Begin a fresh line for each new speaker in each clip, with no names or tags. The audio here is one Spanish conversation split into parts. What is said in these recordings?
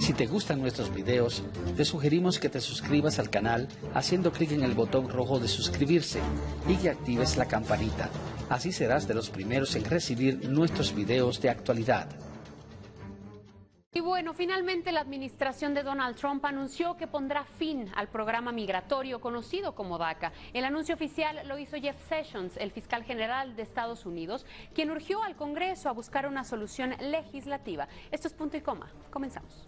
Si te gustan nuestros videos, te sugerimos que te suscribas al canal haciendo clic en el botón rojo de suscribirse y que actives la campanita. Así serás de los primeros en recibir nuestros videos de actualidad.
Y bueno, finalmente la administración de Donald Trump anunció que pondrá fin al programa migratorio conocido como DACA. El anuncio oficial lo hizo Jeff Sessions, el fiscal general de Estados Unidos, quien urgió al Congreso a buscar una solución legislativa. Esto es Punto y Coma. Comenzamos.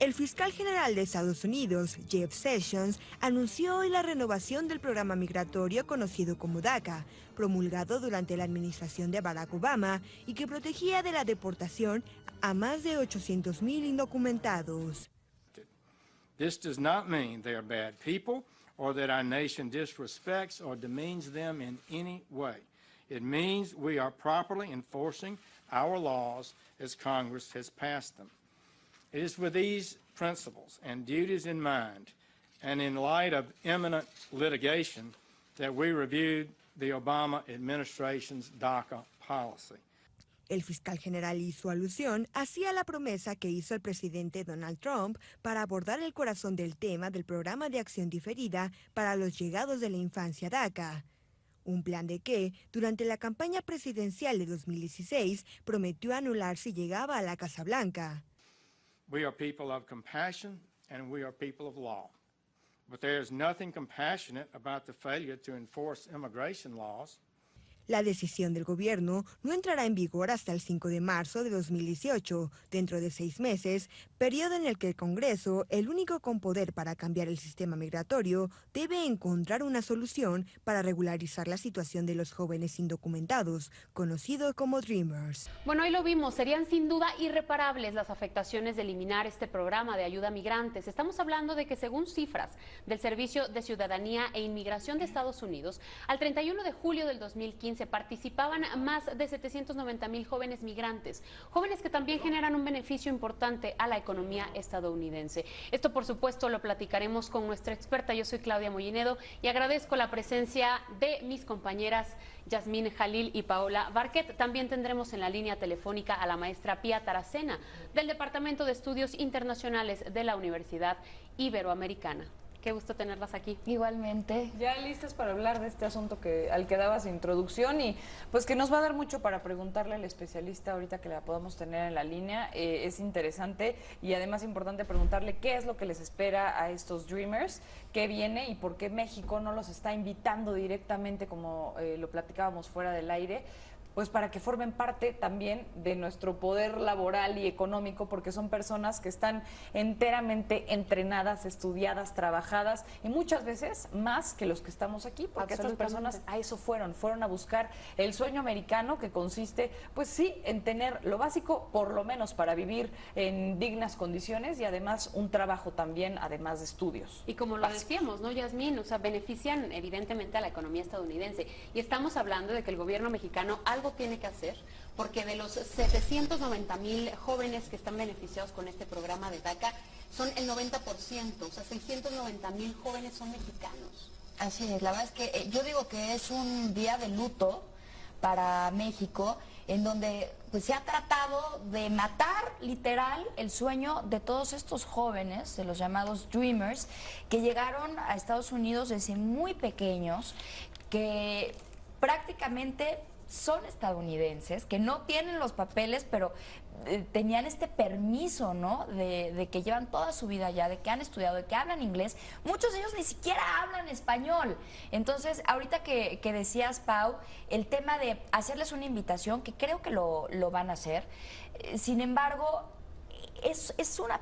El fiscal general de Estados Unidos, Jeff Sessions, anunció hoy la renovación del programa migratorio conocido como DACA, promulgado durante la administración de Barack Obama y que protegía de la deportación a más de 800,000 indocumentados.
This does not mean they are bad people or that our nation disrespects or demeans them in any way. It means we are properly enforcing our laws as Congress has passed them. It is with these principles and duties in mind, and in light of imminent litigation, that we reviewed the Obama administration's DACA policy.
El fiscal general hizo alusión hacia la promesa que hizo el presidente Donald Trump para abordar el corazón del tema del programa de acción diferida para los llegados de la infancia DACA. Un plan de que, durante la campaña presidencial de 2016, prometió anular si llegaba a la Casa Blanca.
We are people of compassion and we are people of law. But there is nothing compassionate about the failure to enforce immigration laws.
La decisión del gobierno no entrará en vigor hasta el 5 de marzo de 2018, dentro de 6 meses, periodo en el que el Congreso, el único con poder para cambiar el sistema migratorio, debe encontrar una solución para regularizar la situación de los jóvenes indocumentados, conocidos como Dreamers.
Bueno, hoy lo vimos, serían sin duda irreparables las afectaciones de eliminar este programa de ayuda a migrantes. Estamos hablando de que según cifras del Servicio de Ciudadanía e Inmigración de Estados Unidos, al 31 de julio del 2015, participaban más de 790,000 jóvenes migrantes, jóvenes que también generan un beneficio importante a la economía estadounidense. Esto, por supuesto, lo platicaremos con nuestra experta. Yo soy Claudia Mollinedo y agradezco la presencia de mis compañeras Yasmín Jalil y Paola Barquet. También tendremos en la línea telefónica a la maestra Pía Taracena, del Departamento de Estudios Internacionales de la Universidad Iberoamericana. Qué gusto tenerlas aquí.
Igualmente.
Ya listas para hablar de este asunto al que dabas introducción y pues que nos va a dar mucho para preguntarle al especialista ahorita que la podamos tener en la línea. Es interesante y además importante preguntarle qué es lo que les espera a estos Dreamers, qué viene y por qué México no los está invitando directamente como lo platicábamos fuera del aire, pues para que formen parte también de nuestro poder laboral y económico, porque son personas que están enteramente entrenadas, estudiadas, trabajadas, y muchas veces más que los que estamos aquí, porque estas personas a eso fueron a buscar el sueño americano, que consiste, pues sí, en tener lo básico, por lo menos para vivir en dignas condiciones, y además un trabajo también, además de estudios.
Y como lo decíamos, ¿no, Yasmín? O sea, benefician evidentemente a la economía estadounidense, y estamos hablando de que el gobierno mexicano algo tiene que hacer, porque de los 790,000 jóvenes que están beneficiados con este programa de DACA, son el 90%, o sea, 690,000 jóvenes son mexicanos.
Así es, la verdad es que yo digo que es un día de luto para México, en donde pues se ha tratado de matar literal el sueño de todos estos jóvenes, de los llamados Dreamers, que llegaron a Estados Unidos desde muy pequeños, que prácticamente son estadounidenses, que no tienen los papeles, pero tenían este permiso, ¿no? De que llevan toda su vida allá, de que han estudiado, de que hablan inglés. Muchos de ellos ni siquiera hablan español. Entonces, ahorita que decías, Pau, el tema de hacerles una invitación, que creo que lo van a hacer. Sin embargo, es una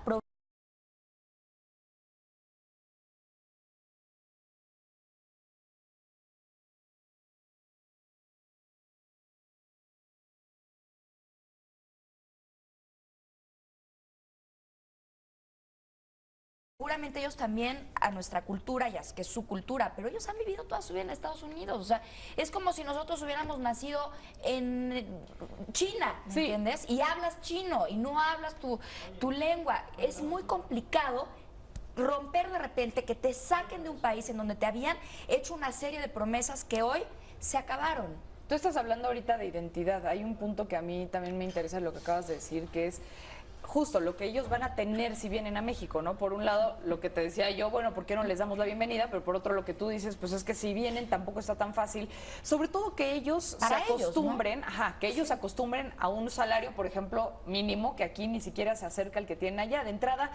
seguramente ellos también a nuestra cultura, ya que es su cultura, pero ellos han vivido toda su vida en Estados Unidos. O sea, es como si nosotros hubiéramos nacido en China, ¿me entiendes? Y hablas chino y no hablas tu lengua. Es muy complicado romper de repente, que te saquen de un país en donde te habían hecho una serie de promesas que hoy se acabaron.
Tú estás hablando ahorita de identidad. Hay un punto que a mí también me interesa lo que acabas de decir, que es justo lo que ellos van a tener si vienen a México, ¿no? Por un lado, lo que te decía yo, bueno, ¿por qué no les damos la bienvenida? Pero por otro, lo que tú dices, pues es que si vienen tampoco está tan fácil. Sobre todo que ellos
Para
se
ellos,
acostumbren,
¿no?
que ellos se acostumbren a un salario, por ejemplo, mínimo, que aquí ni siquiera se acerca al que tienen allá. De entrada,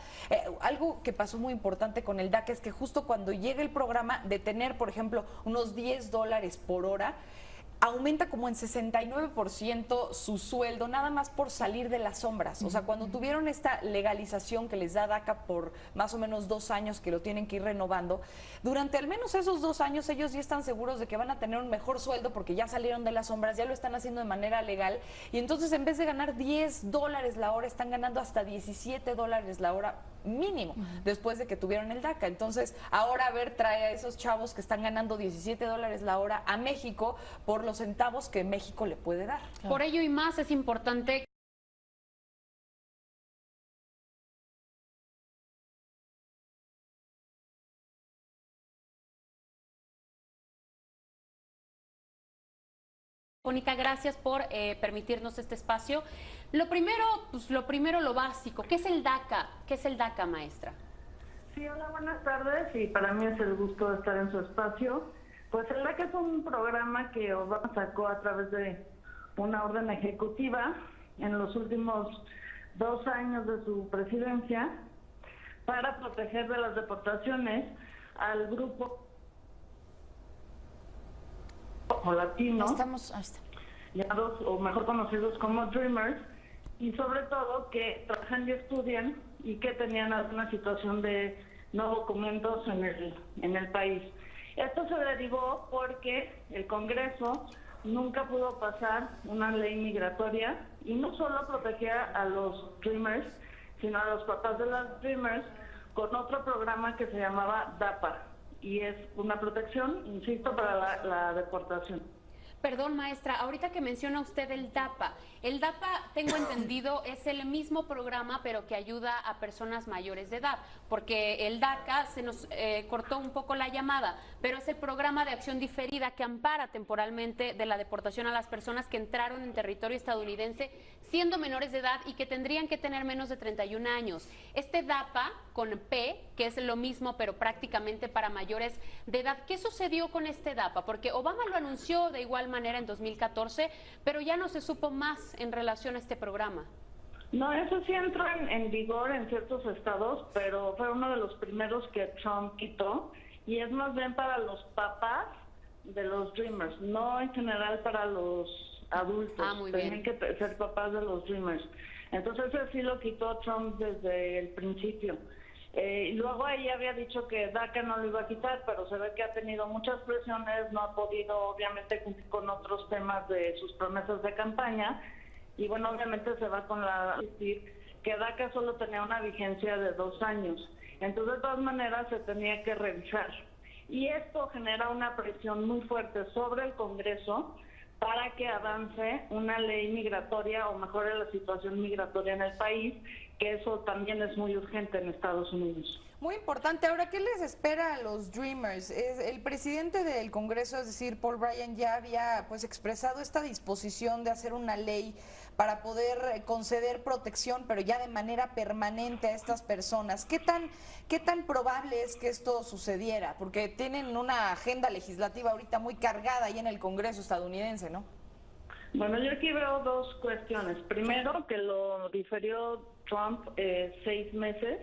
algo que pasó muy importante con el DACA es que justo cuando llega el programa de tener, por ejemplo, unos $10 por hora, aumenta como en 69% su sueldo, nada más por salir de las sombras. O sea, cuando tuvieron esta legalización que les da DACA por más o menos 2 años, que lo tienen que ir renovando, durante al menos esos 2 años ellos ya están seguros de que van a tener un mejor sueldo porque ya salieron de las sombras, ya lo están haciendo de manera legal, y entonces en vez de ganar $10 la hora, están ganando hasta $17 la hora mínimo, después de que tuvieron el DACA. Entonces, ahora, a ver, trae a esos chavos que están ganando $17 la hora a México por los centavos que México le puede dar.
Por ello y más es importante Mónica, gracias por permitirnos este espacio. Lo primero, lo básico, ¿qué es el DACA? ¿Qué es el DACA, maestra?
Sí, hola, buenas tardes, y para mí es el gusto de estar en su espacio. Pues el DACA es un programa que Obama sacó a través de una orden ejecutiva en los últimos 2 años de su presidencia para proteger de las deportaciones al grupo o latinos, llamados o mejor conocidos como Dreamers, y sobre todo que trabajan y estudian y que tenían alguna situación de no documentos en el país. Esto se derivó porque el Congreso nunca pudo pasar una ley migratoria y no solo protegía a los Dreamers, sino a los papás de las Dreamers con otro programa que se llamaba DAPA, y es una protección, insisto, para la deportación.
Perdón, maestra, ahorita que menciona usted el DAPA tengo entendido es el mismo programa pero que ayuda a personas mayores de edad, porque el DACA se nos cortó un poco la llamada, pero es el programa de acción diferida que ampara temporalmente de la deportación a las personas que entraron en territorio estadounidense siendo menores de edad y que tendrían que tener menos de 31 años. Este DAPA con P, que es lo mismo pero prácticamente para mayores de edad, ¿qué sucedió con este DAPA? Porque Obama lo anunció de igual manera en 2014, pero ya no se supo más en relación a este programa.
No, eso sí entró en vigor en ciertos estados, pero fue uno de los primeros que Trump quitó, y es más bien para los papás de los Dreamers, no en general para los adultos. Tienen que ser papás de los Dreamers. Entonces ese sí lo quitó Trump desde el principio. Y luego ahí había dicho que DACA no lo iba a quitar, pero se ve que ha tenido muchas presiones, no ha podido obviamente cumplir con otros temas de sus promesas de campaña, y bueno, obviamente se va con decir que DACA solo tenía una vigencia de 2 años, entonces de todas maneras se tenía que revisar, y esto genera una presión muy fuerte sobre el Congreso para que avance una ley migratoria o mejore la situación migratoria en el país, que eso también es muy urgente en Estados Unidos.
Muy importante. Ahora, ¿qué les espera a los Dreamers? El presidente del Congreso, es decir, Paul Ryan, ya había pues expresado esta disposición de hacer una ley para poder conceder protección, pero ya de manera permanente a estas personas. ¿Qué tan probable es que esto sucediera? Porque tienen una agenda legislativa ahorita muy cargada ahí en el Congreso estadounidense, ¿no?
Bueno, yo aquí veo 2 cuestiones. Primero, que lo diferió Trump 6 meses.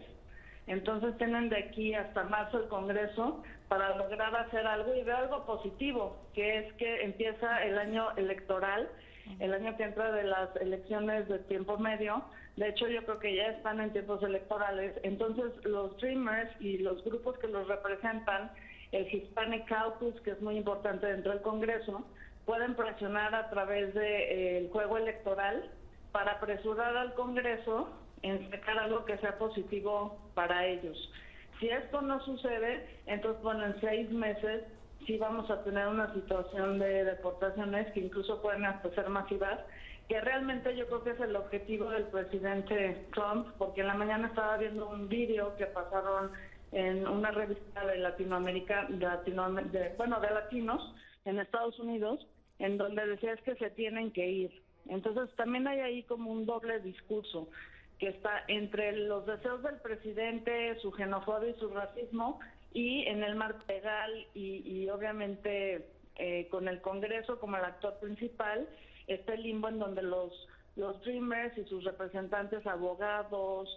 Entonces tienen de aquí hasta marzo el Congreso para lograr hacer algo, y veo algo positivo, que es que empieza el año electoral, el año que entra de las elecciones de tiempo medio. De hecho, yo creo que ya están en tiempos electorales. Entonces los Dreamers y los grupos que los representan, el Hispanic Caucus, que es muy importante dentro del Congreso, pueden presionar a través del juego electoral para apresurar al Congreso en sacar algo que sea positivo para ellos. Si esto no sucede, entonces, bueno, en 6 meses sí vamos a tener una situación de deportaciones que incluso pueden hasta ser masivas, que realmente yo creo que es el objetivo del presidente Trump, porque en la mañana estaba viendo un vídeo que pasaron en una revista de Latinoamérica, de latinos en Estados Unidos, en donde decía es que se tienen que ir. Entonces también hay ahí como un doble discurso, que está entre los deseos del presidente, su xenofobia y su racismo, y en el marco legal y obviamente con el Congreso como el actor principal, está el limbo en donde los Dreamers y sus representantes, abogados,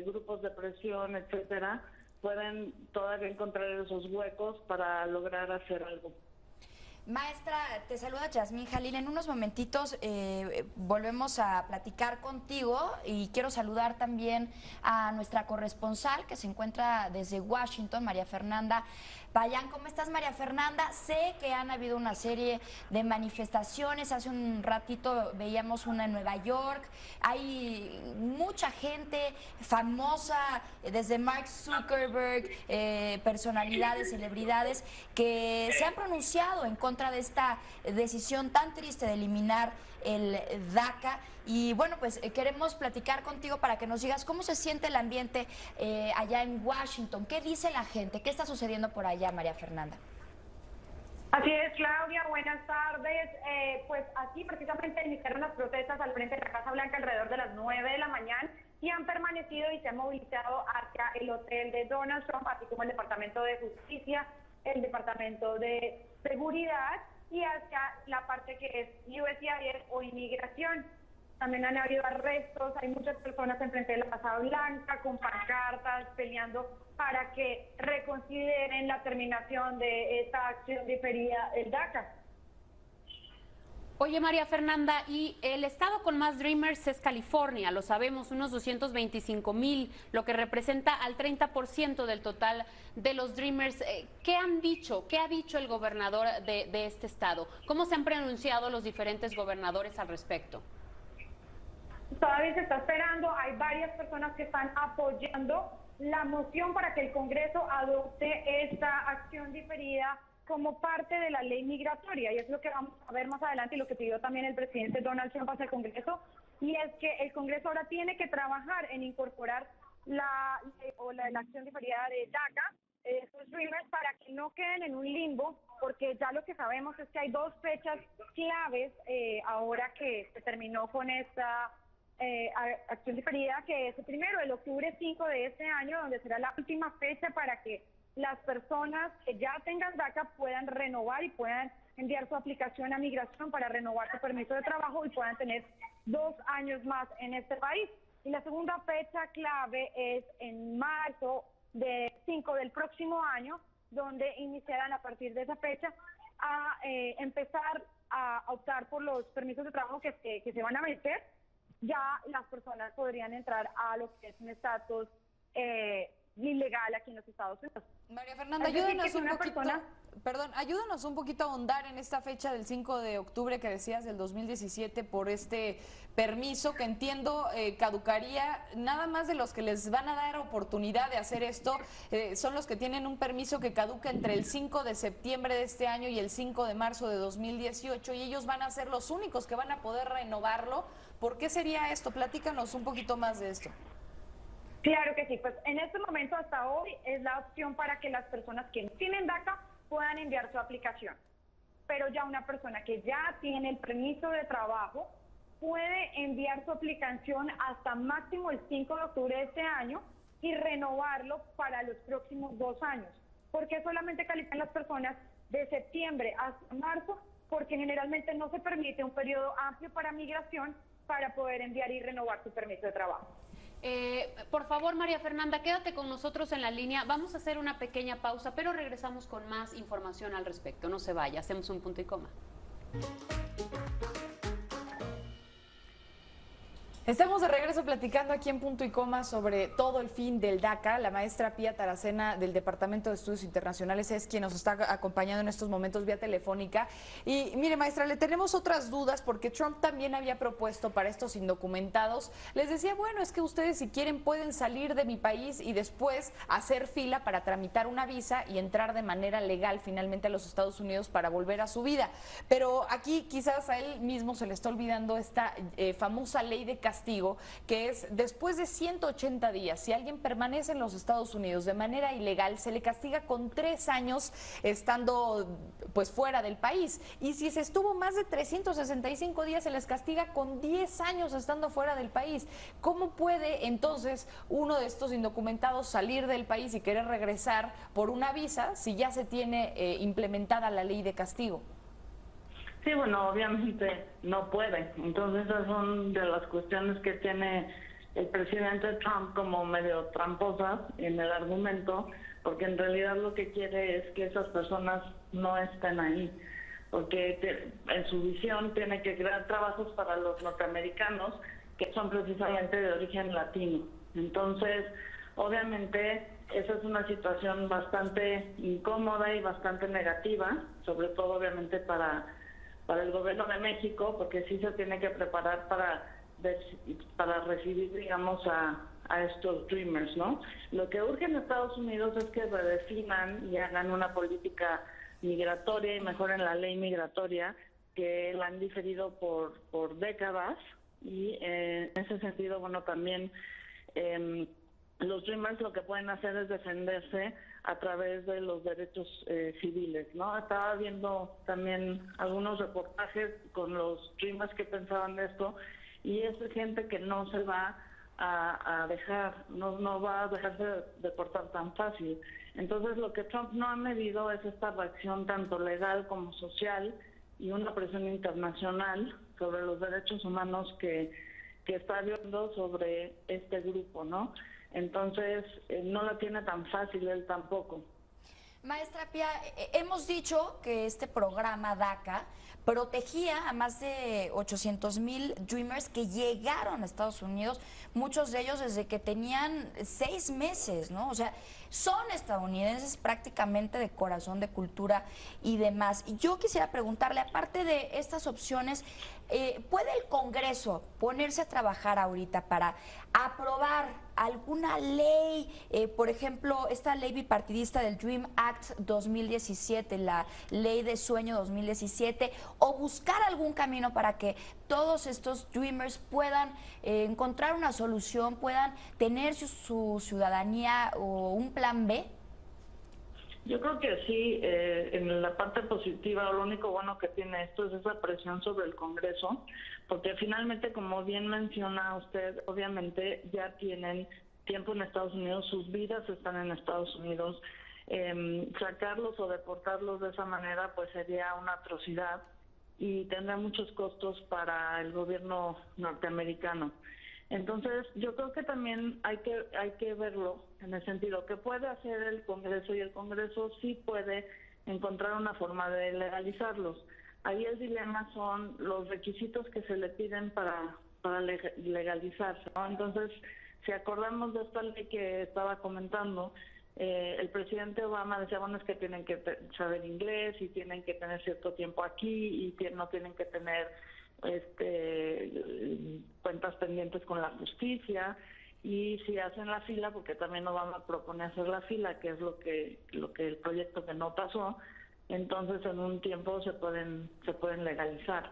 grupos de presión, etcétera, pueden todavía encontrar esos huecos para lograr hacer algo.
Maestra, te saluda Yasmín Jalil. En unos momentitos volvemos a platicar contigo y quiero saludar también a nuestra corresponsal que se encuentra desde Washington, María Fernanda Payán. ¿Cómo estás, María Fernanda? Sé que han habido una serie de manifestaciones. Hace un ratito veíamos una en Nueva York. Hay mucha gente famosa, desde Mark Zuckerberg, personalidades, celebridades, que se han pronunciado en contra de esta decisión tan triste de eliminar el DACA. Y bueno, pues queremos platicar contigo para que nos digas cómo se siente el ambiente allá en Washington. ¿Qué dice la gente? ¿Qué está sucediendo por allá, María Fernanda?
Así es, Claudia, buenas tardes. Pues aquí precisamente iniciaron las protestas al frente de la Casa Blanca alrededor de las 9 de la mañana y han permanecido y se han movilizado hacia el hotel de Donald Trump, así como el Departamento de Justicia, el Departamento de Seguridad y hacia la parte que es USCIS o Inmigración. También han habido arrestos, hay muchas personas enfrente de la Casa Blanca con pancartas peleando para que reconsideren la terminación de esta acción diferida del DACA.
Oye, María Fernanda, y el estado con más Dreamers es California, lo sabemos, unos 225,000, lo que representa al 30% del total de los Dreamers. ¿Qué han dicho? ¿Qué ha dicho el gobernador de este estado? ¿Cómo se han pronunciado los diferentes gobernadores al respecto?
Todavía se está esperando, hay varias personas que están apoyando la moción para que el Congreso adopte esta acción diferida como parte de la ley migratoria, y es lo que vamos a ver más adelante y lo que pidió también el presidente Donald Trump hacia el Congreso, y es que el Congreso ahora tiene que trabajar en incorporar la acción diferida de DACA, estos Dreamers, para que no queden en un limbo, porque ya lo que sabemos es que hay dos fechas claves ahora que se terminó con esta acción diferida, que es primero el octubre 5 de este año, donde será la última fecha para que las personas que ya tengan DACA puedan renovar y puedan enviar su aplicación a migración para renovar su permiso de trabajo y puedan tener 2 años más en este país. Y la segunda fecha clave es en marzo 5 del próximo año, donde iniciarán a partir de esa fecha a empezar a optar por los permisos de trabajo que se van a meter. Ya las personas podrían entrar a lo que es un estatus ilegal aquí en los Estados Unidos.
María Fernanda, ayúdanos un poquito a ahondar en esta fecha del 5 de octubre que decías del 2017 por este permiso que entiendo caducaría. Nada más de los que les van a dar oportunidad de hacer esto son los que tienen un permiso que caduca entre el 5 de septiembre de este año y el 5 de marzo de 2018, y ellos van a ser los únicos que van a poder renovarlo. ¿Por qué sería esto? Platícanos un poquito más de esto.
Claro que sí, pues en este momento hasta hoy es la opción para que las personas que tienen DACA puedan enviar su aplicación. Pero ya una persona que ya tiene el permiso de trabajo puede enviar su aplicación hasta máximo el 5 de octubre de este año y renovarlo para los próximos 2 años. ¿Por qué solamente califican las personas de septiembre hasta marzo? Porque generalmente no se permite un periodo amplio para migración para poder enviar y renovar su permiso de trabajo.
Por favor, María Fernanda, quédate con nosotros en la línea. Vamos a hacer una pequeña pausa, pero regresamos con más información al respecto. No se vaya, hacemos un punto y coma.
Estamos de regreso platicando aquí en Punto y Coma sobre todo el fin del DACA. La maestra Pía Taracena del Departamento de Estudios Internacionales es quien nos está acompañando en estos momentos vía telefónica. Y mire, maestra, le tenemos otras dudas porque Trump también había propuesto para estos indocumentados. Les decía, bueno, es que ustedes si quieren pueden salir de mi país y después hacer fila para tramitar una visa y entrar de manera legal finalmente a los Estados Unidos para volver a su vida. Pero aquí quizás a él mismo se le está olvidando esta famosa ley de castigo castigo, que es después de 180 días, si alguien permanece en los Estados Unidos de manera ilegal, se le castiga con 3 años estando pues fuera del país. Y si se estuvo más de 365 días, se les castiga con 10 años estando fuera del país. ¿Cómo puede entonces uno de estos indocumentados salir del país y querer regresar por una visa si ya se tiene implementada la ley de castigo?
Sí, bueno, obviamente no puede. Entonces esas son de las cuestiones que tiene el presidente Trump como medio tramposas en el argumento, porque en realidad lo que quiere es que esas personas no estén ahí, porque en su visión tiene que crear trabajos para los norteamericanos que son precisamente de origen latino. Entonces, obviamente, esa es una situación bastante incómoda y bastante negativa, sobre todo obviamente para el gobierno de México, porque sí se tiene que preparar para recibir, digamos, a estos Dreamers, ¿no? Lo que urge en Estados Unidos es que redefinan y hagan una política migratoria y mejoren la ley migratoria, que la han diferido por décadas, y en ese sentido, bueno, también los Dreamers lo que pueden hacer es defenderse a través de los derechos civiles, ¿no? Estaba viendo también algunos reportajes con los Dreamers que pensaban de esto, y es gente que no se va a dejar, no va a dejarse deportar tan fácil. Entonces lo que Trump no ha medido es esta reacción tanto legal como social y una presión internacional sobre los derechos humanos que está habiendo sobre este grupo, ¿no? Entonces no la tiene tan fácil él tampoco.
Maestra Pía, hemos dicho que este programa DACA protegía a más de 800,000 Dreamers que llegaron a Estados Unidos, muchos de ellos desde que tenían 6 meses, ¿no? O sea, son estadounidenses prácticamente de corazón, de cultura y demás. Y yo quisiera preguntarle, aparte de estas opciones, ¿puede el Congreso ponerse a trabajar ahorita para aprobar alguna ley, por ejemplo, esta ley bipartidista del Dream Act 2017, la ley de sueño 2017, o buscar algún camino para que todos estos Dreamers puedan encontrar una solución, puedan tener su ciudadanía o un plan B?
Yo creo que sí, en la parte positiva, lo único bueno que tiene esto es esa presión sobre el Congreso, porque finalmente, como bien menciona usted, obviamente ya tienen tiempo en Estados Unidos, sus vidas están en Estados Unidos, sacarlos o deportarlos de esa manera pues sería una atrocidad y tendrá muchos costos para el gobierno norteamericano. Entonces, yo creo que también hay que verlo en el sentido que puede hacer el Congreso, y el Congreso sí puede encontrar una forma de legalizarlos. Ahí el dilema son los requisitos que se le piden para legalizarse, ¿no? Entonces, si acordamos de esta ley que estaba comentando, el presidente Obama decía, bueno, es que tienen que saber inglés y tienen que tener cierto tiempo aquí y no tienen que tener cuentas pendientes con la justicia, y si hacen la fila, porque también Obama propone hacer la fila, que es lo que el proyecto que no pasó, entonces en un tiempo se pueden legalizar.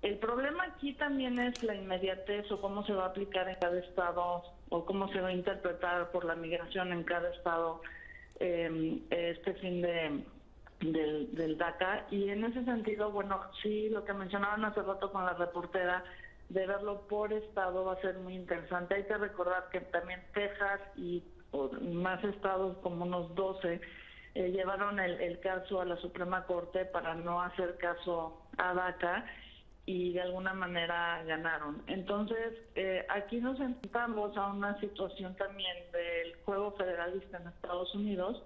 El problema aquí también es la inmediatez, o cómo se va a aplicar en cada estado, o cómo se va a interpretar por la migración en cada estado este fin del DACA. Y en ese sentido, bueno, sí, lo que mencionaban hace rato con la reportera, de verlo por estado va a ser muy interesante. Hay que recordar que también Texas y más estados, como unos 12, llevaron el caso a la Suprema Corte para no hacer caso a DACA, y de alguna manera ganaron. Entonces, aquí nos enfrentamos a una situación también del juego federalista en Estados Unidos,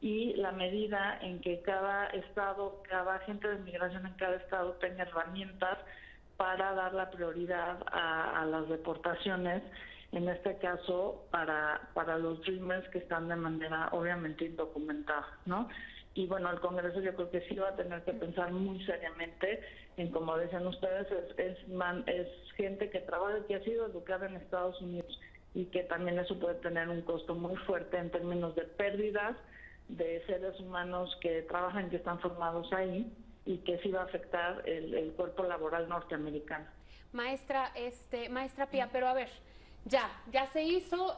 y la medida en que cada estado, cada agente de migración en cada estado tenga herramientas para dar la prioridad a las deportaciones, en este caso para los Dreamers que están de manera obviamente indocumentada, ¿no? Y bueno, el Congreso yo creo que sí va a tener que pensar muy seriamente en, como dicen ustedes, es gente que trabaja, que ha sido educada en Estados Unidos, y que también eso puede tener un costo muy fuerte en términos de pérdidas de seres humanos que trabajan, que están formados ahí, y que sí va a afectar el cuerpo laboral norteamericano.
Maestra Pía, pero a ver, ya se hizo,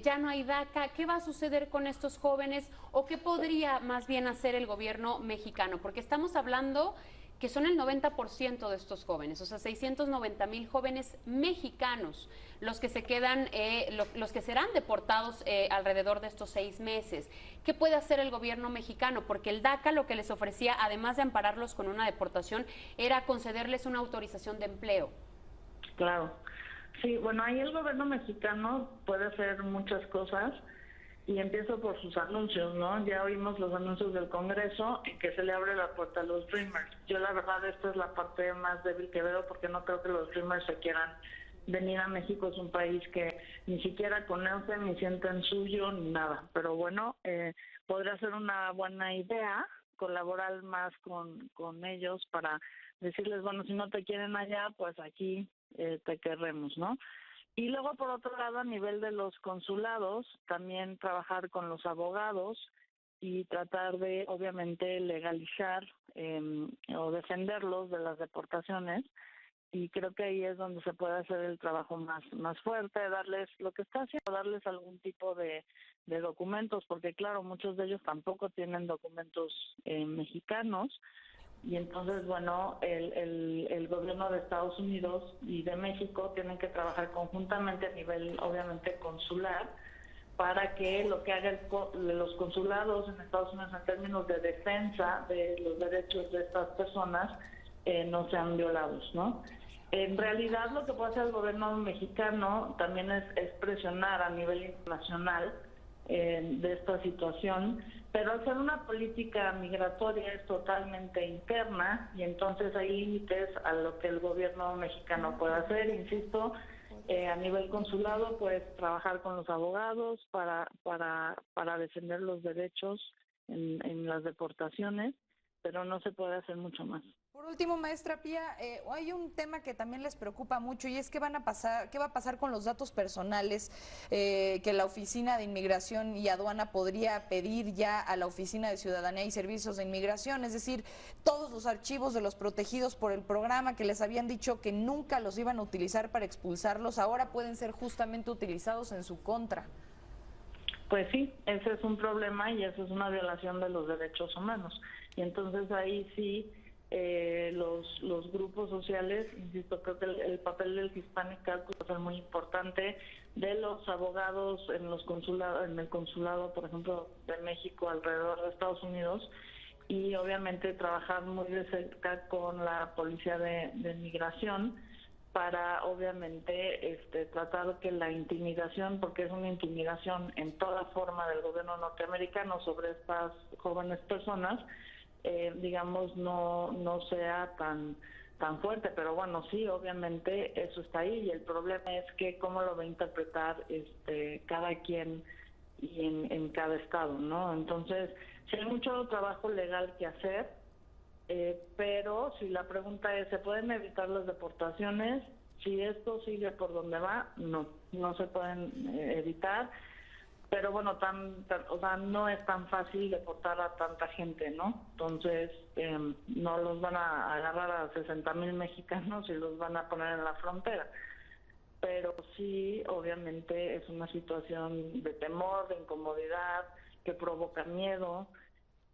ya no hay DACA. ¿Qué va a suceder con estos jóvenes o qué podría más bien hacer el gobierno mexicano? Porque estamos hablando que son el 90% de estos jóvenes, o sea, 690,000 jóvenes mexicanos los que se quedan, los que serán deportados alrededor de estos 6 meses. ¿Qué puede hacer el gobierno mexicano? Porque el DACA lo que les ofrecía, además de ampararlos con una deportación, era concederles una autorización de empleo.
Claro. Sí, bueno, ahí el gobierno mexicano puede hacer muchas cosas y empiezo por sus anuncios, ¿no? Ya oímos los anuncios del Congreso en que se le abre la puerta a los Dreamers. Yo la verdad esta es la parte más débil que veo porque no creo que los Dreamers se quieran venir a México. Es un país que ni siquiera conocen ni sienten suyo ni nada. Pero bueno, podría ser una buena idea colaborar más con ellos para decirles, bueno, si no te quieren allá, pues aquí te querremos, ¿no? Y luego, por otro lado, a nivel de los consulados, también trabajar con los abogados y tratar de, obviamente, legalizar o defenderlos de las deportaciones. Y creo que ahí es donde se puede hacer el trabajo más fuerte, darles lo que está haciendo, darles algún tipo de documentos, porque claro, muchos de ellos tampoco tienen documentos mexicanos. Y entonces, bueno, el gobierno de Estados Unidos y de México tienen que trabajar conjuntamente a nivel, obviamente, consular, para que lo que hagan los consulados en Estados Unidos en términos de defensa de los derechos de estas personas no sean violados, ¿no? En realidad, lo que puede hacer el gobierno mexicano también es presionar a nivel internacional de esta situación, pero al ser una política migratoria es totalmente interna y entonces hay límites a lo que el gobierno mexicano puede hacer. Insisto, a nivel consulado, pues trabajar con los abogados para defender los derechos en las deportaciones, pero no se puede hacer mucho más.
Por último, maestra Pía, hay un tema que también les preocupa mucho y es qué va a pasar con los datos personales que la Oficina de Inmigración y Aduana podría pedir ya a la Oficina de Ciudadanía y Servicios de Inmigración, es decir, todos los archivos de los protegidos por el programa que les habían dicho que nunca los iban a utilizar para expulsarlos, ahora pueden ser justamente utilizados en su contra.
Pues sí, ese es un problema y eso es una violación de los derechos humanos. Y entonces ahí sí los grupos sociales, insisto, creo que el papel del Hispanic Caucus va a ser muy importante, de los abogados en los consulados, en el consulado, por ejemplo, de México alrededor de Estados Unidos, y obviamente trabajar muy de cerca con la policía de migración para obviamente tratar que la intimidación, porque es una intimidación en toda forma del gobierno norteamericano sobre estas jóvenes personas, digamos, no sea tan fuerte, pero bueno, sí, obviamente eso está ahí y el problema es que cómo lo va a interpretar cada quien y en cada estado, ¿no? Entonces, sí hay mucho trabajo legal que hacer, pero si la pregunta es, ¿se pueden evitar las deportaciones? Si esto sigue por donde va, no se pueden evitar. Pero bueno, o sea, no es tan fácil deportar a tanta gente, ¿no? Entonces, no los van a agarrar a 60,000 mexicanos y los van a poner en la frontera. Pero sí, obviamente, es una situación de temor, de incomodidad, que provoca miedo.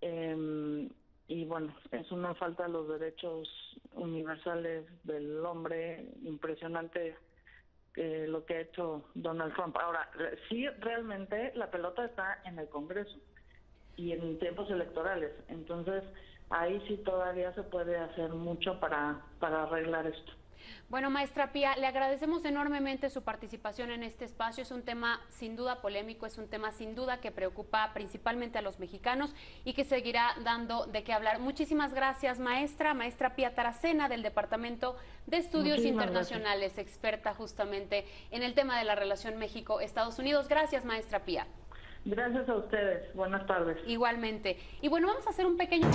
Y bueno, es una falta de los derechos universales del hombre impresionante. Lo que ha hecho Donald Trump. Ahora, sí, realmente la pelota está en el Congreso y en tiempos electorales. Entonces, ahí sí todavía se puede hacer mucho para arreglar esto.
Bueno, maestra Pía, le agradecemos enormemente su participación en este espacio. Es un tema sin duda polémico, es un tema sin duda que preocupa principalmente a los mexicanos y que seguirá dando de qué hablar. Muchísimas gracias, maestra Pía Taracena, del Departamento de Estudios Internacionales, experta justamente en el tema de la relación México-Estados Unidos. Gracias, maestra Pía.
Gracias a ustedes. Buenas tardes.
Igualmente. Y bueno, vamos a hacer un pequeño...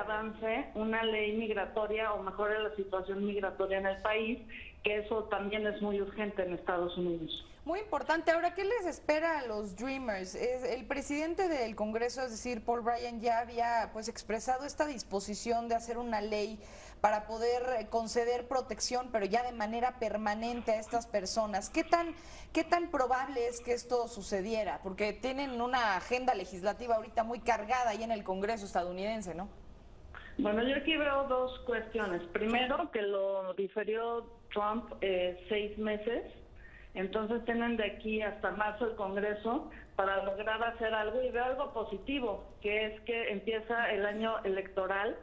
avance una ley migratoria o mejore la situación migratoria en el país, que eso también es muy urgente en Estados Unidos.
Muy importante. Ahora, ¿qué les espera a los Dreamers? El presidente del Congreso, es decir, Paul Ryan, ya había pues expresado esta disposición de hacer una ley para poder conceder protección, pero ya de manera permanente a estas personas. ¿Qué tan probable es que esto sucediera? Porque tienen una agenda legislativa ahorita muy cargada ahí en el Congreso estadounidense, ¿no?
Bueno, yo aquí veo dos cuestiones. Primero, que lo diferió Trump 6 meses. Entonces tienen de aquí hasta marzo el Congreso para lograr hacer algo, y veo algo positivo, que es que empieza el año electoral,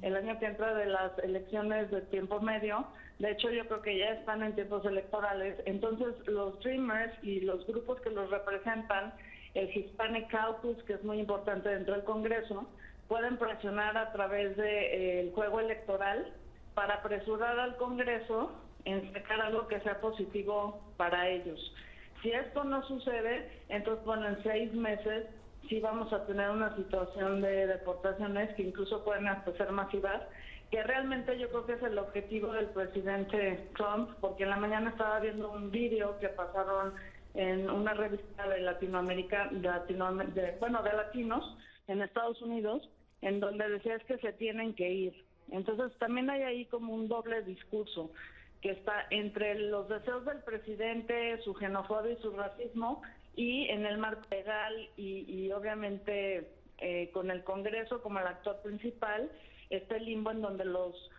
el año que entra de las elecciones de tiempo medio. De hecho, yo creo que ya están en tiempos electorales. Entonces, los Dreamers y los grupos que los representan, el Hispanic Caucus, que es muy importante dentro del Congreso, pueden presionar a través del juego electoral para apresurar al Congreso en sacar algo que sea positivo para ellos. Si esto no sucede, entonces, bueno, en 6 meses sí vamos a tener una situación de deportaciones que incluso pueden hasta ser masivas, que realmente yo creo que es el objetivo del presidente Trump, porque en la mañana estaba viendo un vídeo que pasaron en una revista de Latinoamérica, de latinos en Estados Unidos, en donde decía es que se tienen que ir. Entonces también hay ahí como un doble discurso, que está entre los deseos del presidente, su xenofobia y su racismo, y en el marco legal y obviamente con el Congreso como el actor principal, está el limbo en donde los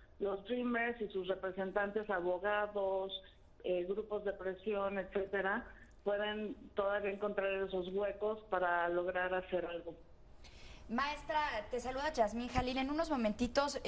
Dreamers y sus representantes, abogados, grupos de presión, etcétera, pueden todavía encontrar esos huecos para lograr hacer algo.
Maestra, te saluda Yasmín Jalil. En unos momentitos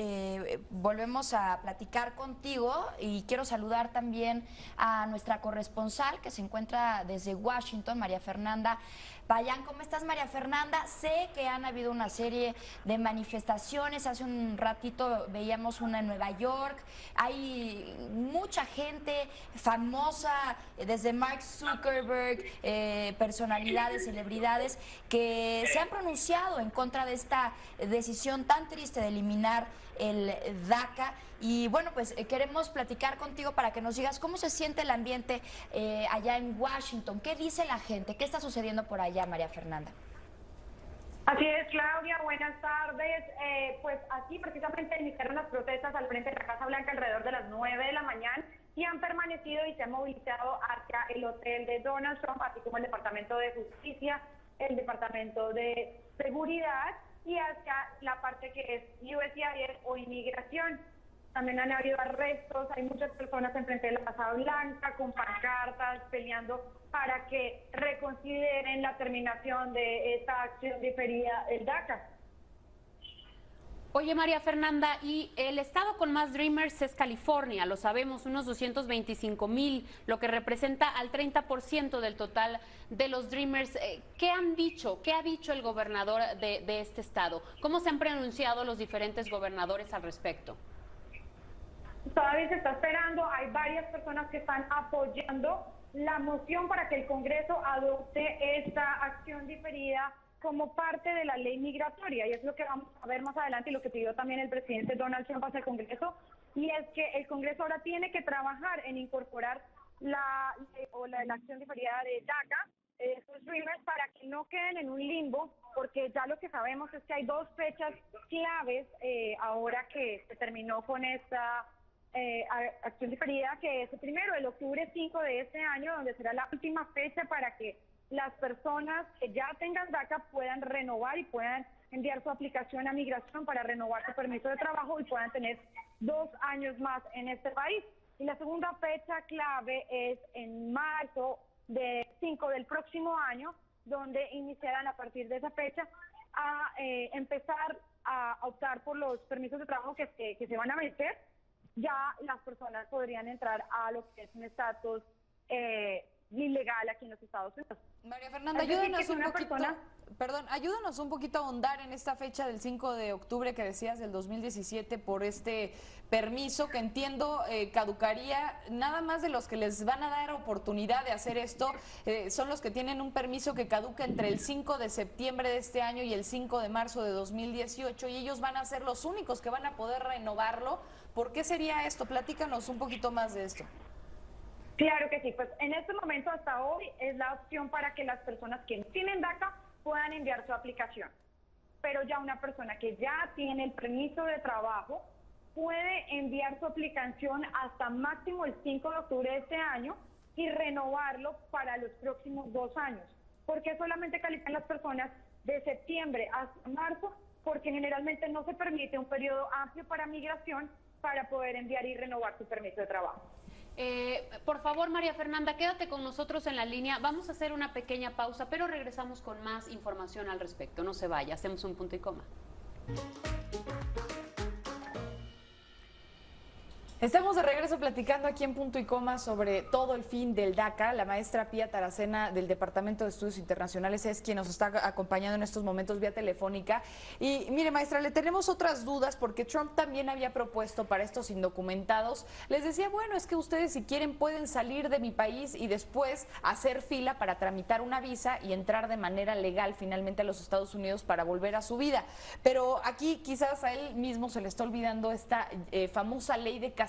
volvemos a platicar contigo y quiero saludar también a nuestra corresponsal que se encuentra desde Washington, María Fernanda Payán. ¿Cómo estás, María Fernanda? Sé que han habido una serie de manifestaciones. Hace un ratito veíamos una en Nueva York. Hay mucha gente famosa, desde Mark Zuckerberg, personalidades, celebridades, que se han pronunciado en contra de esta decisión tan triste de eliminar el DACA. Y bueno, pues queremos platicar contigo para que nos digas cómo se siente el ambiente allá en Washington. ¿Qué dice la gente? ¿Qué está sucediendo por allá, María Fernanda?
Así es, Claudia, buenas tardes. Pues aquí precisamente iniciaron las protestas al frente de la Casa Blanca alrededor de las 9 de la mañana y han permanecido y se han movilizado hacia el hotel de Donald Trump, así como el Departamento de Justicia, el Departamento de Seguridad y hacia la parte que es USCIS o Inmigración. También han habido arrestos, hay muchas personas enfrente de la Casa Blanca con pancartas peleando para que reconsideren la terminación de esta acción diferida del DACA.
Oye, María Fernanda, y el estado con más Dreamers es California, lo sabemos, unos 225,000, lo que representa al 30% del total de los Dreamers. ¿Qué han dicho? ¿Qué ha dicho el gobernador de este estado? ¿Cómo se han pronunciado los diferentes gobernadores al respecto?
Todavía se está esperando, hay varias personas que están apoyando la moción para que el Congreso adopte esta acción diferida como parte de la ley migratoria, y es lo que vamos a ver más adelante y lo que pidió también el presidente Donald Trump hacia el Congreso, y es que el Congreso ahora tiene que trabajar en incorporar la acción diferida de DACA, estos Dreamers, para que no queden en un limbo, porque ya lo que sabemos es que hay 2 fechas claves ahora que se terminó con esta acción diferida, que es primero el octubre 5 de este año, donde será la última fecha para que las personas que ya tengan DACA puedan renovar y puedan enviar su aplicación a migración para renovar su permiso de trabajo y puedan tener 2 años más en este país. Y la segunda fecha clave es en marzo 5 del próximo año, donde iniciarán a partir de esa fecha a empezar a optar por los permisos de trabajo que se van a meter. Ya las personas podrían entrar a lo que es un estatus ilegal aquí en los Estados Unidos.
María Fernanda,
Es decir,
ayúdanos
que
un
una
poquito,
persona-
ayúdanos un poquito a ahondar en esta fecha del 5 de octubre que decías del 2017 por este permiso que entiendo caducaría nada más de los que les van a dar oportunidad de hacer esto, son los que tienen un permiso que caduca entre el 5 de septiembre de este año y el 5 de marzo de 2018 y ellos van a ser los únicos que van a poder renovarlo. ¿Por qué sería esto? Platícanos un poquito más de esto.
Claro que sí, pues en este momento hasta hoy es la opción para que las personas que no tienen DACA puedan enviar su aplicación. Pero ya una persona que ya tiene el permiso de trabajo puede enviar su aplicación hasta máximo el 5 de octubre de este año y renovarlo para los próximos 2 años. ¿Por qué solamente califican las personas de septiembre hasta marzo? Porque generalmente no se permite un periodo amplio para migración para poder enviar y renovar su permiso de trabajo.
Por favor, María Fernanda, quédate con nosotros en la línea. Vamos a hacer una pequeña pausa, pero regresamos con más información al respecto. No se vaya, hacemos un punto y coma.
Estamos de regreso platicando aquí en Punto y Coma sobre todo el fin del DACA. La maestra Pía Taracena del Departamento de Estudios Internacionales es quien nos está acompañando en estos momentos vía telefónica. Y mire, maestra, le tenemos otras dudas porque Trump también había propuesto para estos indocumentados. Les decía, bueno, es que ustedes si quieren pueden salir de mi país y después hacer fila para tramitar una visa y entrar de manera legal finalmente a los Estados Unidos para volver a su vida. Pero aquí quizás a él mismo se le está olvidando esta famosa ley de castigo,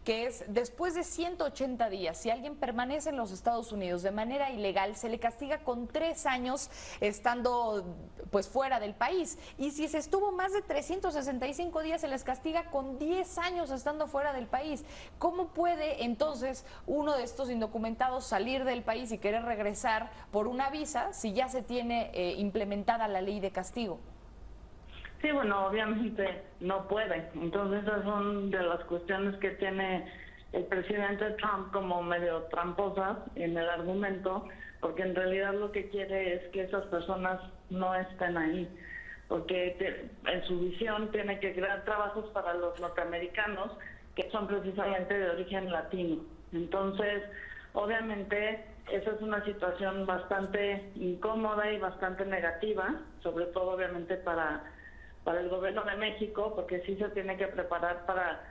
que es después de 180 días, si alguien permanece en los Estados Unidos de manera ilegal, se le castiga con 3 años estando pues fuera del país. Y si se estuvo más de 365 días, se les castiga con 10 años estando fuera del país. ¿Cómo puede entonces uno de estos indocumentados salir del país y querer regresar por una visa si ya se tiene implementada la ley de castigo?
Sí, bueno, obviamente no puede. Entonces esas son de las cuestiones que tiene el presidente Trump como medio tramposas en el argumento, porque en realidad lo que quiere es que esas personas no estén ahí, porque en su visión tiene que crear trabajos para los norteamericanos que son precisamente de origen latino. Entonces, obviamente, esa es una situación bastante incómoda y bastante negativa, sobre todo obviamente para el gobierno de México, porque sí se tiene que preparar para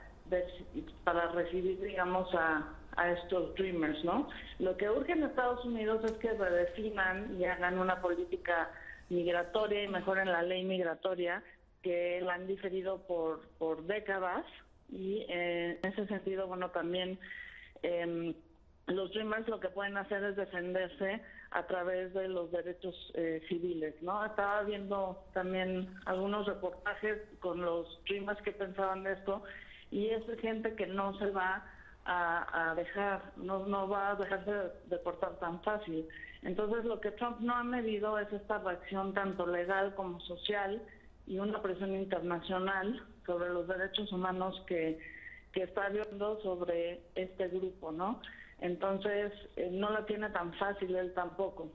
recibir, digamos, a estos Dreamers, ¿no? Lo que urge en Estados Unidos es que redefinan y hagan una política migratoria y mejoren la ley migratoria, que la han diferido por décadas, y en ese sentido, bueno, también los Dreamers lo que pueden hacer es defenderse a través de los derechos civiles, ¿no? Estaba viendo también algunos reportajes con los Dreamers que pensaban de esto, y es gente que no se va a dejar, no va a dejarse deportar tan fácil. Entonces lo que Trump no ha medido es esta reacción tanto legal como social y una presión internacional sobre los derechos humanos que está viendo sobre este grupo, ¿no? Entonces, no lo tiene tan fácil él tampoco.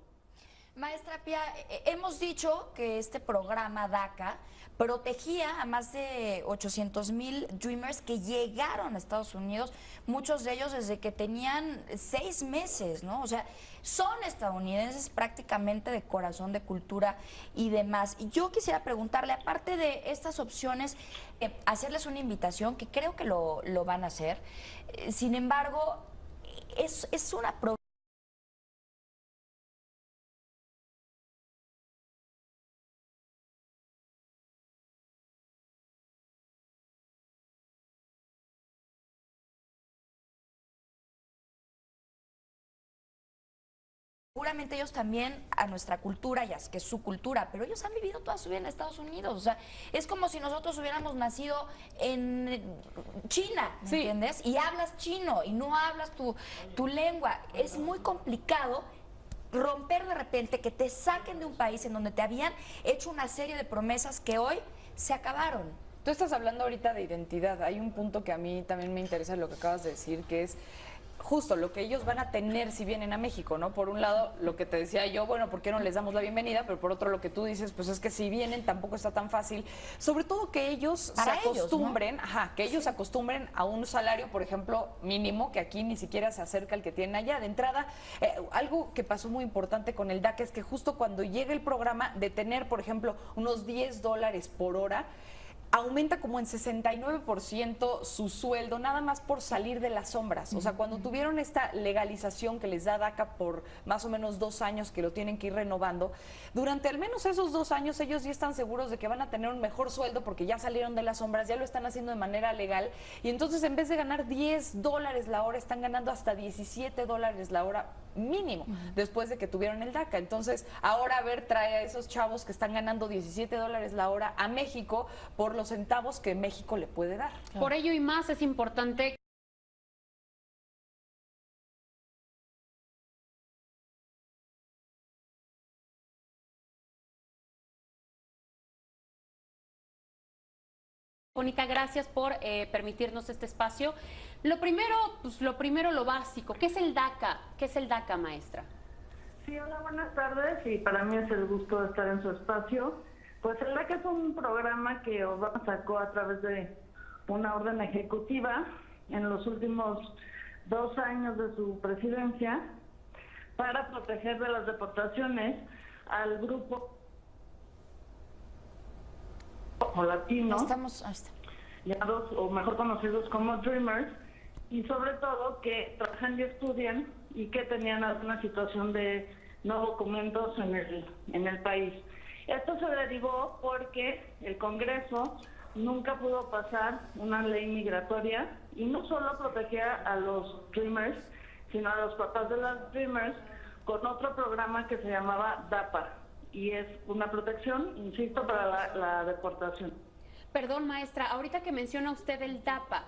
Maestra Pía, hemos dicho que este programa DACA protegía a más de 800,000 Dreamers que llegaron a Estados Unidos, muchos de ellos desde que tenían 6 meses, ¿no? O sea, son estadounidenses prácticamente de corazón, de cultura y demás. Y yo quisiera preguntarle, aparte de estas opciones, hacerles una invitación, que creo que lo van a hacer. Sin embargo, es una seguramente ellos también a nuestra cultura, ya es que es su cultura, pero ellos han vivido toda su vida en Estados Unidos. O sea, es como si nosotros hubiéramos nacido en China, ¿me entiendes? Y hablas chino y no hablas tu lengua. Es muy complicado romper de repente, que te saquen de un país en donde te habían hecho una serie de promesas que hoy se acabaron.
Tú estás hablando ahorita de identidad. Hay un punto que a mí también me interesa lo que acabas de decir, que es justo lo que ellos van a tener si vienen a México, ¿no? Por un lado, lo que te decía yo, bueno, ¿por qué no les damos la bienvenida? Pero por otro, lo que tú dices, pues es que si vienen tampoco está tan fácil. Sobre todo que ellos
Para
se
ellos,
acostumbren, que ellos se acostumbren a un salario, por ejemplo, mínimo, que aquí ni siquiera se acerca al que tienen allá. De entrada, algo que pasó muy importante con el DACA es que justo cuando llega el programa de tener, por ejemplo, unos $10 por hora, aumenta como en 69% su sueldo, nada más por salir de las sombras. O sea, cuando tuvieron esta legalización que les da DACA por más o menos 2 años, que lo tienen que ir renovando, durante al menos esos 2 años ellos ya están seguros de que van a tener un mejor sueldo porque ya salieron de las sombras, ya lo están haciendo de manera legal, y entonces en vez de ganar $10 la hora, están ganando hasta $17 la hora mínimo, después de que tuvieron el DACA. Entonces, ahora trae a esos chavos que están ganando $17 la hora a México por los centavos que México le puede dar.
Por ello y más es importante Mónica, gracias por permitirnos este espacio. Lo primero, lo básico, ¿qué es el DACA? ¿Qué es el DACA, maestra?
Sí, hola, buenas tardes, y para mí es el gusto de estar en su espacio. Pues el DACA es un programa que Obama sacó a través de una orden ejecutiva en los últimos 2 años de su presidencia para proteger de las deportaciones al grupo o latino, llamados o mejor conocidos como Dreamers, y sobre todo que trabajan y estudian y que tenían alguna situación de no documentos en el país. Esto se derivó porque el Congreso nunca pudo pasar una ley migratoria y no solo protegía a los Dreamers, sino a los papás de las Dreamers con otro programa que se llamaba DAPA, y es una protección, insisto, para la deportación.
Perdón, maestra, ahorita que menciona usted el DAPA,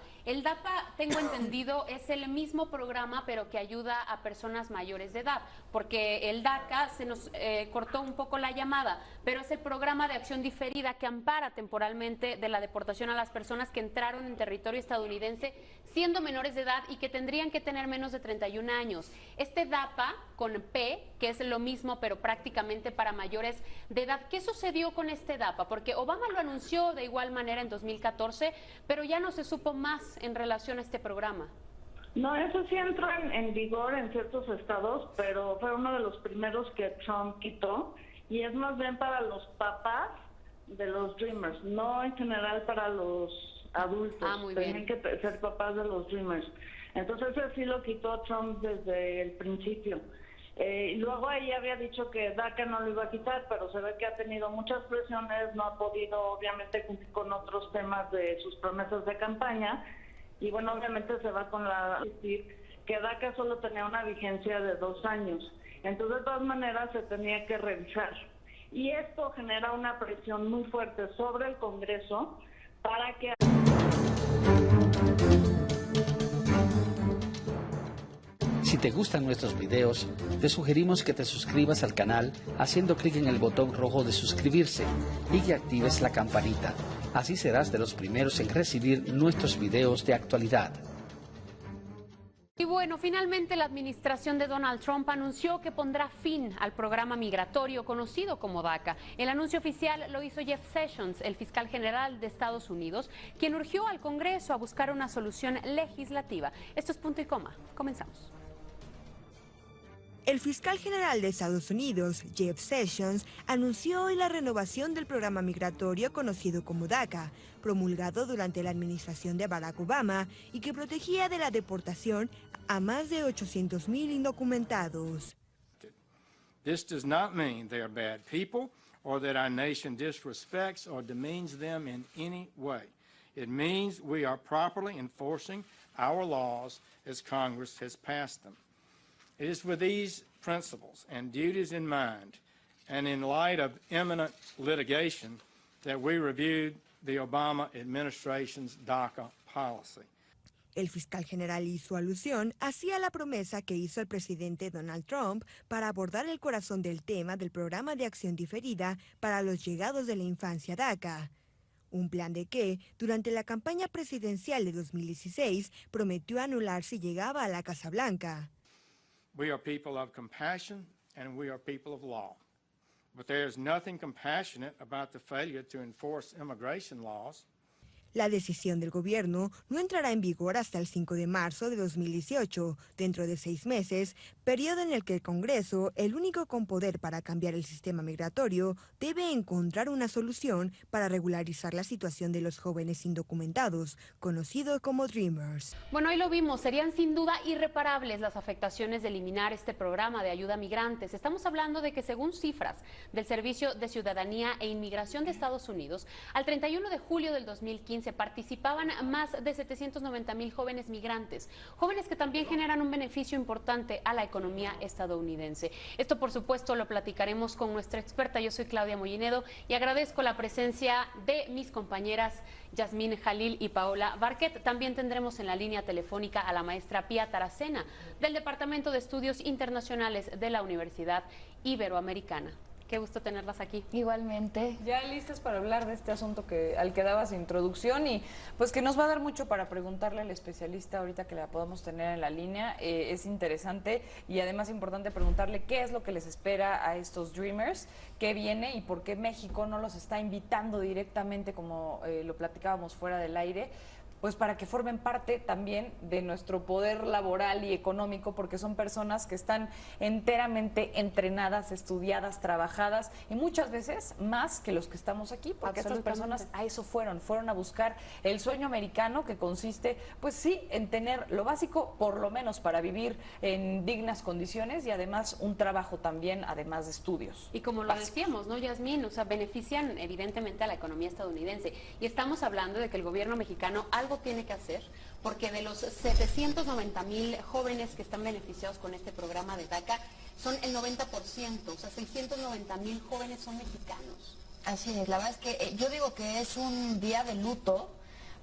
tengo entendido, es el mismo programa, pero que ayuda a personas mayores de edad, porque el DACA se nos cortó un poco la llamada, pero es el programa de acción diferida que ampara temporalmente de la deportación a las personas que entraron en territorio estadounidense siendo menores de edad y que tendrían que tener menos de 31 años. Este DAPA con P, que es lo mismo, pero prácticamente para mayores de edad, ¿qué sucedió con este DAPA? Porque Obama lo anunció de igual manera en 2014, pero ya no se supo más en relación a este programa.
No, eso sí entró en vigor en ciertos estados, pero fue uno de los primeros que Trump quitó, y es más bien para los papás de los Dreamers, no en general para los adultos. Tienen que ser papás de los Dreamers. Entonces eso sí lo quitó Trump desde el principio. Luego ahí había dicho que DACA no lo iba a quitar, pero se ve que ha tenido muchas presiones, no ha podido obviamente cumplir con otros temas de sus promesas de campaña, y bueno, obviamente se va con la decir que DACA solo tenía una vigencia de 2 años, entonces de todas maneras se tenía que revisar, y esto genera una presión muy fuerte sobre el Congreso para que...
Si te gustan nuestros videos, te sugerimos que te suscribas al canal haciendo clic en el botón rojo de suscribirse y que actives la campanita. Así serás de los primeros en recibir nuestros videos de actualidad.
Y bueno, finalmente la administración de Donald Trump anunció que pondrá fin al programa migratorio conocido como DACA. El anuncio oficial lo hizo Jeff Sessions, el fiscal general de Estados Unidos, quien urgió al Congreso a buscar una solución legislativa. Esto es Punto y Coma. Comenzamos.
El fiscal general de Estados Unidos, Jeff Sessions, anunció hoy la renovación del programa migratorio conocido como DACA, promulgado durante la administración de Barack Obama y que protegía de la deportación a más de 800,000 indocumentados.
This does not mean they are bad people or that our nation disrespects or demeans them in any way. It means we are properly enforcing our laws as Congress has passed them. It is with these principles and duties in mind, and in light of imminent litigation, that we reviewed the Obama administration's DACA policy.
El fiscal general hizo alusión hacia la promesa que hizo el presidente Donald Trump para abordar el corazón del tema del programa de acción diferida para los llegados de la infancia DACA. Un plan de que, durante la campaña presidencial de 2016, prometió anular si llegaba a la Casa Blanca.
We are people of compassion and we are people of law. But there is nothing compassionate about the failure to enforce immigration laws.
La decisión del gobierno no entrará en vigor hasta el 5 de marzo de 2018, dentro de 6 meses, periodo en el que el Congreso, el único con poder para cambiar el sistema migratorio, debe encontrar una solución para regularizar la situación de los jóvenes indocumentados, conocidos como Dreamers.
Bueno, hoy lo vimos, serían sin duda irreparables las afectaciones de eliminar este programa de ayuda a migrantes. Estamos hablando de que según cifras del Servicio de Ciudadanía e Inmigración de Estados Unidos, al 31 de julio del 2015, participaban más de 790,000 jóvenes migrantes, jóvenes que también generan un beneficio importante a la economía estadounidense. Esto, por supuesto, lo platicaremos con nuestra experta. Yo soy Claudia Mollinedo y agradezco la presencia de mis compañeras Yasmín Jalil y Paola Barquet. También tendremos en la línea telefónica a la maestra Pía Taracena, del Departamento de Estudios Internacionales de la Universidad Iberoamericana. Qué gusto tenerlas aquí.
Igualmente.
Ya listas para hablar de este asunto al que dabas introducción y pues que nos va a dar mucho para preguntarle al especialista ahorita que la podamos tener en la línea. Es interesante y además importante preguntarle qué es lo que les espera a estos Dreamers, qué viene y por qué México no los está invitando directamente como lo platicábamos fuera del aire, pues para que formen parte también de nuestro poder laboral y económico, porque son personas que están enteramente entrenadas, estudiadas, trabajadas y muchas veces más que los que estamos aquí, porque estas personas a eso fueron a buscar el sueño americano, que consiste, pues sí, en tener lo básico, por lo menos para vivir en dignas condiciones y además un trabajo también, además de estudios.
Y como lo decíamos, ¿no, Yasmín? O sea, benefician evidentemente a la economía estadounidense y estamos hablando de que el gobierno mexicano algo tiene que hacer, porque de los 790,000 jóvenes que están beneficiados con este programa de DACA, son el 90%, o sea, 690,000 jóvenes son mexicanos.
Así es, la verdad es que yo digo que es un día de luto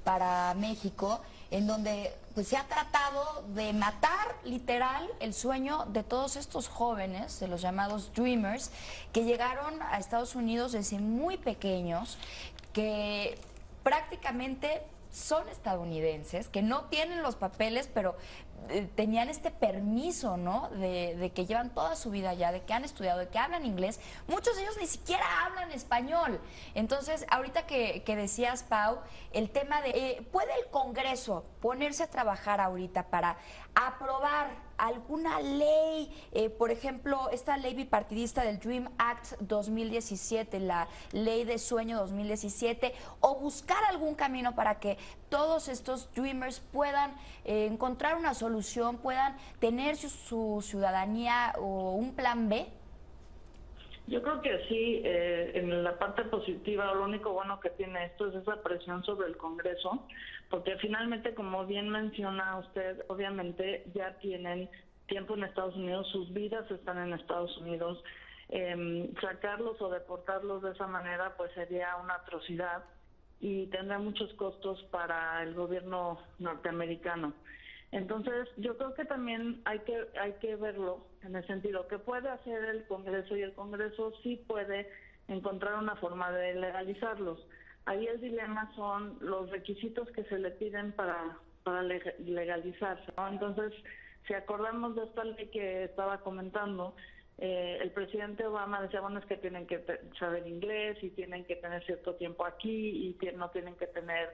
para México, en donde pues se ha tratado de matar literal el sueño de todos estos jóvenes, de los llamados Dreamers, que llegaron a Estados Unidos desde muy pequeños, que prácticamente son estadounidenses, que no tienen los papeles, pero tenían este permiso, ¿no? De que llevan toda su vida allá, de que han estudiado, de que hablan inglés. Muchos de ellos ni siquiera hablan español. Entonces, ahorita que decías, Pau, el tema de, ¿puede el Congreso ponerse a trabajar ahorita para aprobar alguna ley, por ejemplo, esta ley bipartidista del Dream Act 2017, la ley de sueño 2017, o buscar algún camino para que todos estos Dreamers puedan encontrar una solución, puedan tener su ciudadanía o un plan B?
Yo creo que sí, en la parte positiva, lo único bueno que tiene esto es esa presión sobre el Congreso, porque finalmente, como bien menciona usted, obviamente ya tienen tiempo en Estados Unidos, sus vidas están en Estados Unidos, sacarlos o deportarlos de esa manera pues sería una atrocidad y tendrá muchos costos para el gobierno norteamericano. Entonces, yo creo que también hay que verlo en el sentido que puede hacer el Congreso, y el Congreso sí puede encontrar una forma de legalizarlos. Ahí el dilema son los requisitos que se le piden para legalizarse, ¿no? Entonces, si acordamos de esta ley que estaba comentando, el presidente Obama decía, bueno, es que tienen que saber inglés y tienen que tener cierto tiempo aquí y no tienen que tener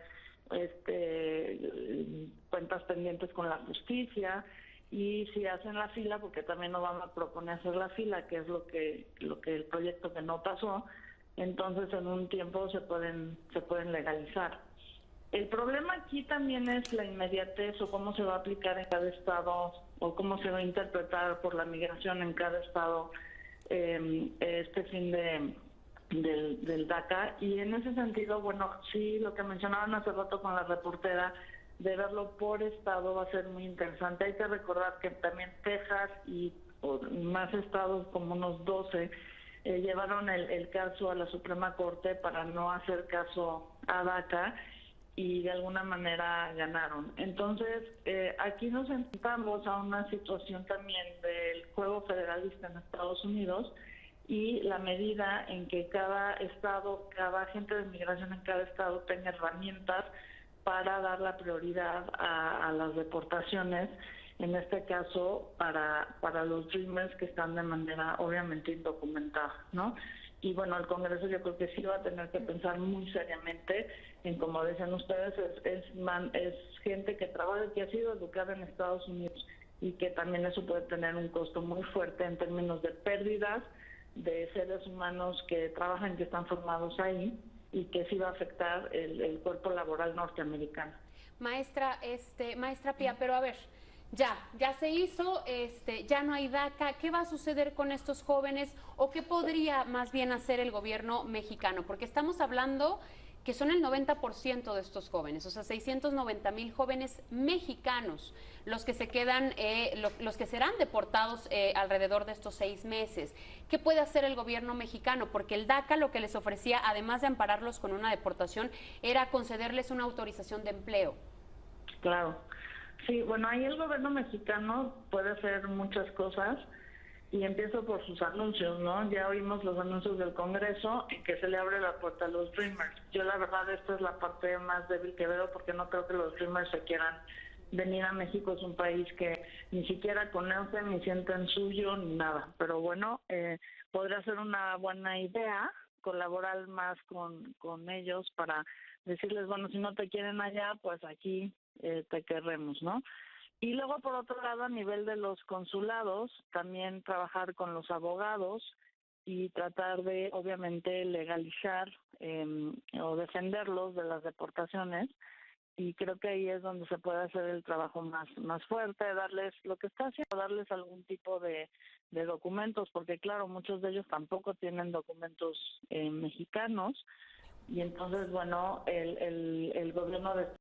cuentas pendientes con la justicia, y si hacen la fila, porque también Obama propone hacer la fila, que es lo que el proyecto que no pasó, entonces en un tiempo se pueden legalizar. El problema aquí también es la inmediatez, o cómo se va a aplicar en cada estado, o cómo se va a interpretar por la migración en cada estado este fin del DACA. Y en ese sentido, bueno, sí, lo que mencionaban hace rato con la reportera, de verlo por estado va a ser muy interesante. Hay que recordar que también Texas y más estados, como unos 12, llevaron el caso a la Suprema Corte para no hacer caso a DACA, y de alguna manera ganaron. Entonces, aquí nos enfrentamos a una situación también del juego federalista en Estados Unidos, y la medida en que cada estado, cada agente de migración en cada estado tenga herramientas para dar la prioridad a las deportaciones, en este caso para los Dreamers que están de manera obviamente indocumentada, ¿no? Y bueno, el Congreso yo creo que sí va a tener que pensar muy seriamente en, como decían ustedes, es gente que trabaja, que ha sido educada en Estados Unidos y que también eso puede tener un costo muy fuerte en términos de pérdidas de seres humanos que trabajan, que están formados ahí, y que sí va a afectar el cuerpo laboral norteamericano.
Maestra Pía, pero a ver, ya se hizo, ya no hay DACA. ¿Qué va a suceder con estos jóvenes o qué podría más bien hacer el gobierno mexicano? Porque estamos hablando que son el 90% de estos jóvenes, o sea, 690,000 jóvenes mexicanos, los que se quedan, los que serán deportados alrededor de estos 6 meses. ¿Qué puede hacer el gobierno mexicano? Porque el DACA lo que les ofrecía, además de ampararlos con una deportación, era concederles una autorización de empleo.
Claro. Sí, bueno, ahí el gobierno mexicano puede hacer muchas cosas y empiezo por sus anuncios, ¿no? Ya oímos los anuncios del Congreso en que se le abre la puerta a los Dreamers. Yo la verdad esta es la parte más débil que veo porque no creo que los Dreamers se quieran venir a México. Es un país que ni siquiera conocen ni sienten suyo ni nada. Pero bueno, podría ser una buena idea colaborar más con ellos para decirles, bueno, si no te quieren allá, pues aquí te querremos, ¿no? Y luego, por otro lado, a nivel de los consulados, también trabajar con los abogados y tratar de, obviamente, legalizar o defenderlos de las deportaciones. Y creo que ahí es donde se puede hacer el trabajo más fuerte, darles lo que está haciendo, darles algún tipo de documentos, porque claro, muchos de ellos tampoco tienen documentos mexicanos. Y entonces, bueno, el gobierno de